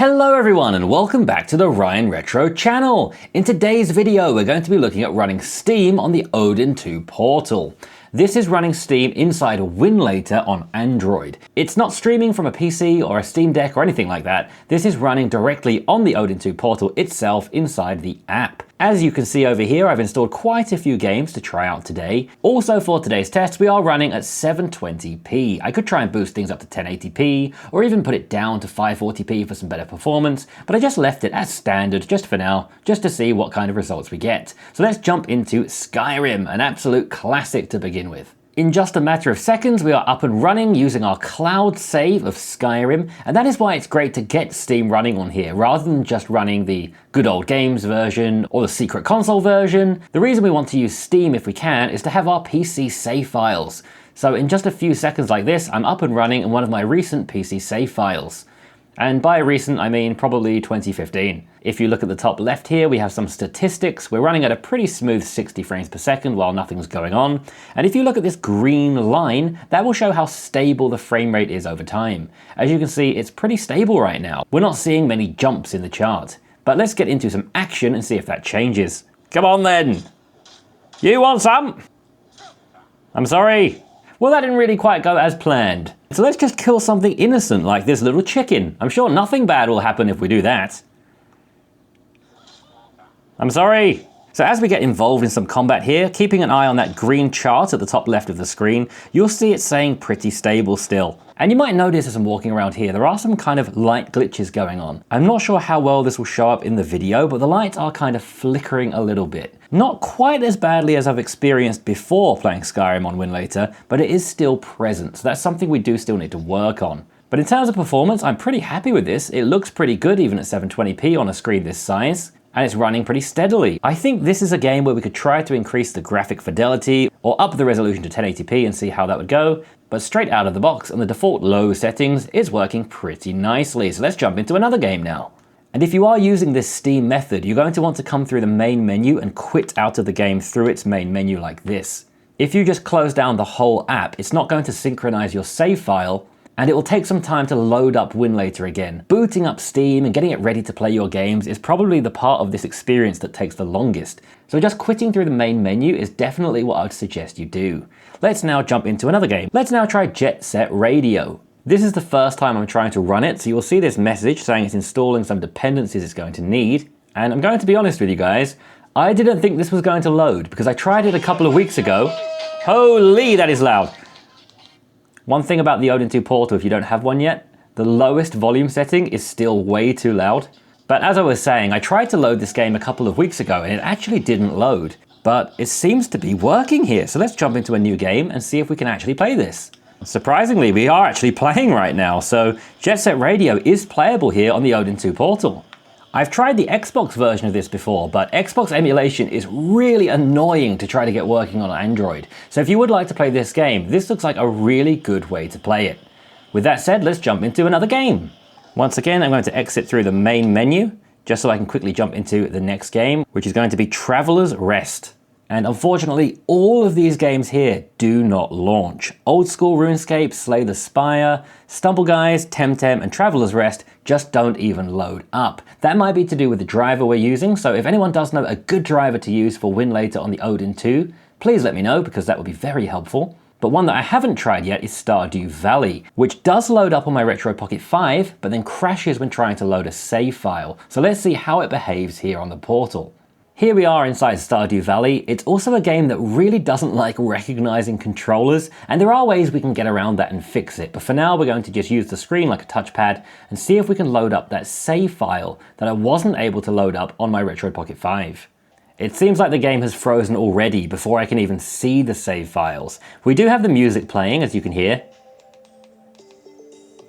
Hello everyone and welcome back to the Ryan Retro channel. In today's video we're going to be looking at running Steam on the Odin 2 portal. This is running Steam inside Winlator on Android. It's not streaming from a PC or a Steam Deck or anything like that. This is running directly on the Odin 2 portal itself inside the app. As you can see over here, I've installed quite a few games to try out today. Also for today's test, we are running at 720p. I could try and boost things up to 1080p or even put it down to 540p for some better performance, but I just left it as standard just for now, just to see what kind of results we get. So let's jump into Skyrim, an absolute classic to begin with. In just a matter of seconds, we are up and running using our cloud save of Skyrim, and that is why it's great to get Steam running on here, rather than just running the good old games version or the secret console version. The reason we want to use Steam if we can is to have our PC save files. So in just a few seconds like this, I'm up and running in one of my recent PC save files. And by recent, I mean probably 2015. If you look at the top left here, we have some statistics. We're running at a pretty smooth 60 frames per second while nothing's going on. And if you look at this green line, that will show how stable the frame rate is over time. As you can see, it's pretty stable right now. We're not seeing many jumps in the chart. But let's get into some action and see if that changes. Come on then! You want some? I'm sorry. Well, that didn't really quite go as planned. So let's just kill something innocent like this little chicken. I'm sure nothing bad will happen if we do that. I'm sorry. So as we get involved in some combat here, keeping an eye on that green chart at the top left of the screen, you'll see it saying pretty stable still. And you might notice as I'm walking around here, there are some kind of light glitches going on. I'm not sure how well this will show up in the video, but the lights are kind of flickering a little bit. Not quite as badly as I've experienced before playing Skyrim on Winlator, but it is still present, so that's something we do still need to work on. But in terms of performance, I'm pretty happy with this. It looks pretty good even at 720p on a screen this size, and it's running pretty steadily. I think this is a game where we could try to increase the graphic fidelity or up the resolution to 1080p and see how that would go, but straight out of the box on the default low settings, it's working pretty nicely. So let's jump into another game now. And if you are using this Steam method, you're going to want to come through the main menu and quit out of the game through its main menu like this. If you just close down the whole app, it's not going to synchronize your save file, and it will take some time to load up Winlator again. Booting up Steam and getting it ready to play your games is probably the part of this experience that takes the longest. So just quitting through the main menu is definitely what I would suggest you do. Let's now jump into another game. Let's now try Jet Set Radio. This is the first time I'm trying to run it, so you'll see this message saying it's installing some dependencies it's going to need. And I'm going to be honest with you guys, I didn't think this was going to load because I tried it a couple of weeks ago. Holy, that is loud. One thing about the Odin 2 portal, if you don't have one yet, the lowest volume setting is still way too loud. But as I was saying, I tried to load this game a couple of weeks ago and it actually didn't load. But it seems to be working here, so let's jump into a new game and see if we can actually play this. Surprisingly, we are actually playing right now, so Jet Set Radio is playable here on the Odin 2 portal. I've tried the Xbox version of this before, but Xbox emulation is really annoying to try to get working on Android. So if you would like to play this game, this looks like a really good way to play it. With that said, let's jump into another game. Once again, I'm going to exit through the main menu, just so I can quickly jump into the next game, which is going to be Traveler's Rest. And unfortunately, all of these games here do not launch. Old School RuneScape, Slay the Spire, Stumble Guys, Temtem, and Traveler's Rest just don't even load up. That might be to do with the driver we're using, so if anyone does know a good driver to use for Winlator on the Odin 2, please let me know because that would be very helpful. But one that I haven't tried yet is Stardew Valley, which does load up on my Retro Pocket 5, but then crashes when trying to load a save file. So let's see how it behaves here on the portal. Here we are inside Stardew Valley. It's also a game that really doesn't like recognizing controllers, and there are ways we can get around that and fix it. But for now, we're going to just use the screen like a touchpad and see if we can load up that save file that I wasn't able to load up on my Retro Pocket 5. It seems like the game has frozen already before I can even see the save files. We do have the music playing, as you can hear,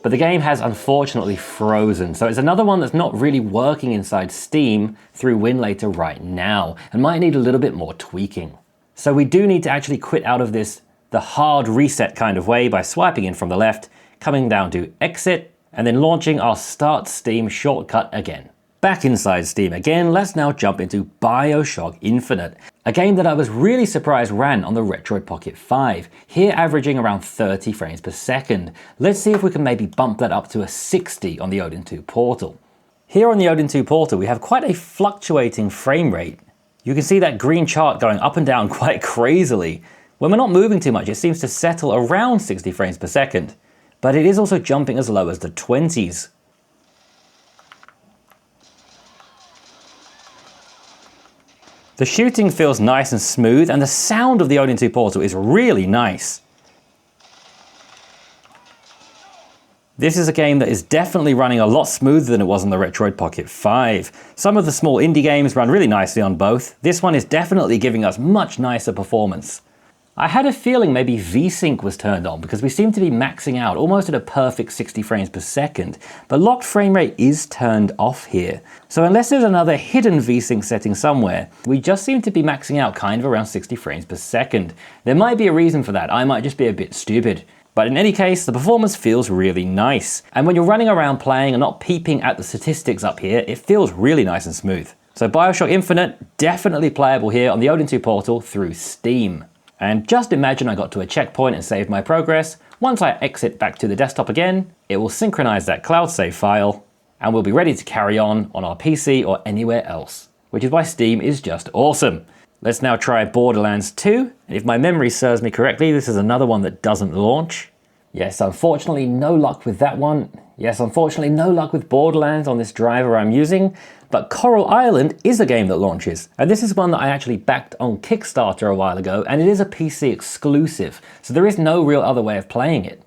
but the game has unfortunately frozen, so it's another one that's not really working inside Steam through Winlator right now, and might need a little bit more tweaking. So we do need to actually quit out of this the hard reset kind of way by swiping in from the left, coming down to exit, and then launching our Start Steam shortcut again. Back inside Steam again, let's now jump into Bioshock Infinite, a game that I was really surprised ran on the Retro Pocket 5, here averaging around 30 frames per second. Let's see if we can maybe bump that up to a 60 on the Odin 2 portal. Here on the Odin 2 portal, we have quite a fluctuating frame rate. You can see that green chart going up and down quite crazily. When we're not moving too much, it seems to settle around 60 frames per second, but it is also jumping as low as the 20s. The shooting feels nice and smooth, and the sound of the Odin 2 portal is really nice. This is a game that is definitely running a lot smoother than it was on the Retroid Pocket 5. Some of the small indie games run really nicely on both. This one is definitely giving us much nicer performance. I had a feeling maybe VSync was turned on because we seem to be maxing out almost at a perfect 60 frames per second, but locked frame rate is turned off here. So unless there's another hidden VSync setting somewhere, we just seem to be maxing out kind of around 60 frames per second. There might be a reason for that, I might just be a bit stupid. But in any case, the performance feels really nice. And when you're running around playing and not peeping at the statistics up here, it feels really nice and smooth. So Bioshock Infinite, definitely playable here on the Odin 2 portal through Steam. And just imagine I got to a checkpoint and saved my progress. Once I exit back to the desktop again, it will synchronize that cloud save file, and we'll be ready to carry on our PC or anywhere else, which is why Steam is just awesome. Let's now try Borderlands 2, and if my memory serves me correctly, this is another one that doesn't launch. Yes, unfortunately no luck with that one. Yes, unfortunately no luck with Borderlands on this driver I'm using, but Coral Island is a game that launches, and this is one that I actually backed on Kickstarter a while ago, and it is a PC exclusive, so there is no real other way of playing it.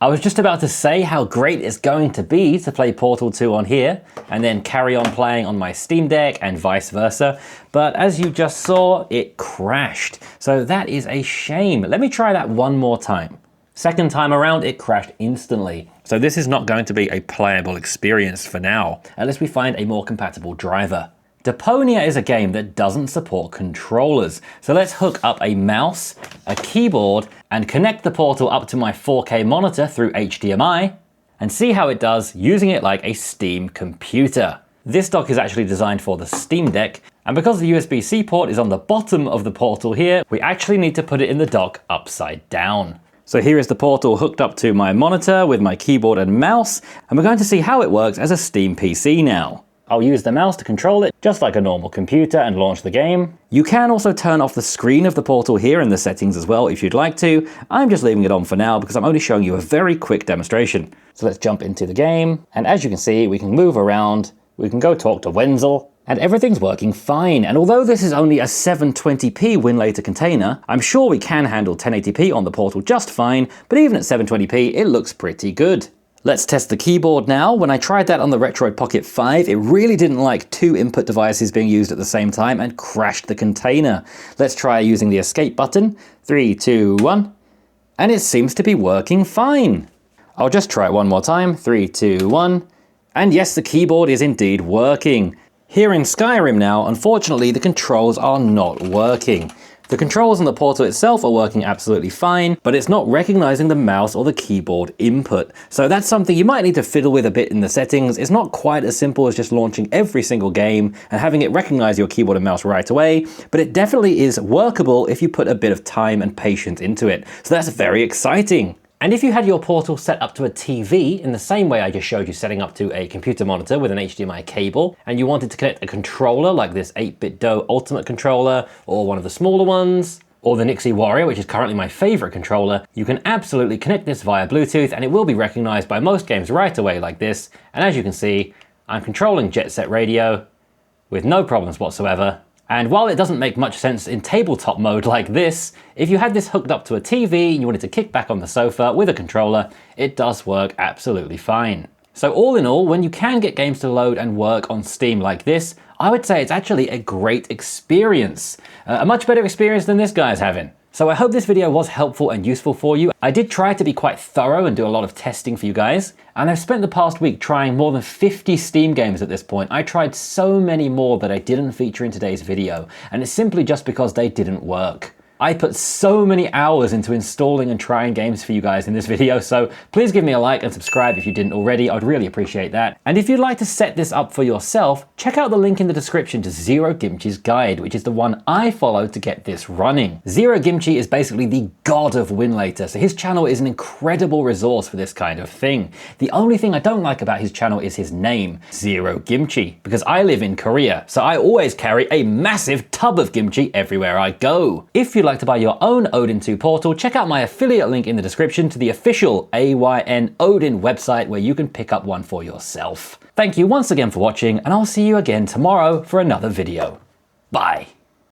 I was just about to say how great it's going to be to play Portal 2 on here, and then carry on playing on my Steam Deck and vice versa, but as you just saw, it crashed. So that is a shame. Let me try that one more time. Second time around, it crashed instantly. So this is not going to be a playable experience for now, unless we find a more compatible driver. Deponia is a game that doesn't support controllers, so let's hook up a mouse, a keyboard, and connect the portal up to my 4K monitor through HDMI, and see how it does using it like a Steam computer. This dock is actually designed for the Steam Deck, and because the USB-C port is on the bottom of the portal here, we actually need to put it in the dock upside down. So here is the portal hooked up to my monitor with my keyboard and mouse, and we're going to see how it works as a Steam PC now. I'll use the mouse to control it, just like a normal computer, and launch the game. You can also turn off the screen of the portal here in the settings as well if you'd like to. I'm just leaving it on for now because I'm only showing you a very quick demonstration. So let's jump into the game, and as you can see, we can move around, we can go talk to Wenzel, and everything's working fine. And although this is only a 720p Winlator container, I'm sure we can handle 1080p on the portal just fine, but even at 720p, it looks pretty good. Let's test the keyboard now. When I tried that on the Retroid Pocket 5, it really didn't like two input devices being used at the same time and crashed the container. Let's try using the escape button. 3, 2, 1. And it seems to be working fine. I'll just try it one more time. 3, 2, 1. And yes, the keyboard is indeed working. Here in Skyrim now, unfortunately, the controls are not working. The controls on the portal itself are working absolutely fine, but it's not recognizing the mouse or the keyboard input. So that's something you might need to fiddle with a bit in the settings. It's not quite as simple as just launching every single game and having it recognize your keyboard and mouse right away, but it definitely is workable if you put a bit of time and patience into it. So that's very exciting. And if you had your portal set up to a TV in the same way I just showed you setting up to a computer monitor with an HDMI cable, and you wanted to connect a controller like this 8BitDo Ultimate controller, or one of the smaller ones, or the Nixie Warrior, which is currently my favorite controller, you can absolutely connect this via Bluetooth and it will be recognized by most games right away like this. And as you can see, I'm controlling Jet Set Radio with no problems whatsoever. And while it doesn't make much sense in tabletop mode like this, if you had this hooked up to a TV and you wanted to kick back on the sofa with a controller, it does work absolutely fine. So all in all, when you can get games to load and work on Steam like this, I would say it's actually a great experience. A much better experience than this guy's having. So I hope this video was helpful and useful for you. I did try to be quite thorough and do a lot of testing for you guys. And I've spent the past week trying more than 50 Steam games at this point. I tried so many more that I didn't feature in today's video. And it's simply just because they didn't work. I put so many hours into installing and trying games for you guys in this video, so please give me a like and subscribe if you didn't already. I'd really appreciate that. And if you'd like to set this up for yourself, check out the link in the description to Zero Kimchi's guide, which is the one I followed to get this running. Zero Kimchi is basically the god of Winlator, so his channel is an incredible resource for this kind of thing. The only thing I don't like about his channel is his name, Zero Kimchi, because I live in Korea, so I always carry a massive tub of kimchi everywhere I go. If you'd like to buy your own Odin 2 portal, check out my affiliate link in the description to the official AYN Odin website where you can pick up one for yourself. Thank you once again for watching, and I'll see you again tomorrow for another video. Bye.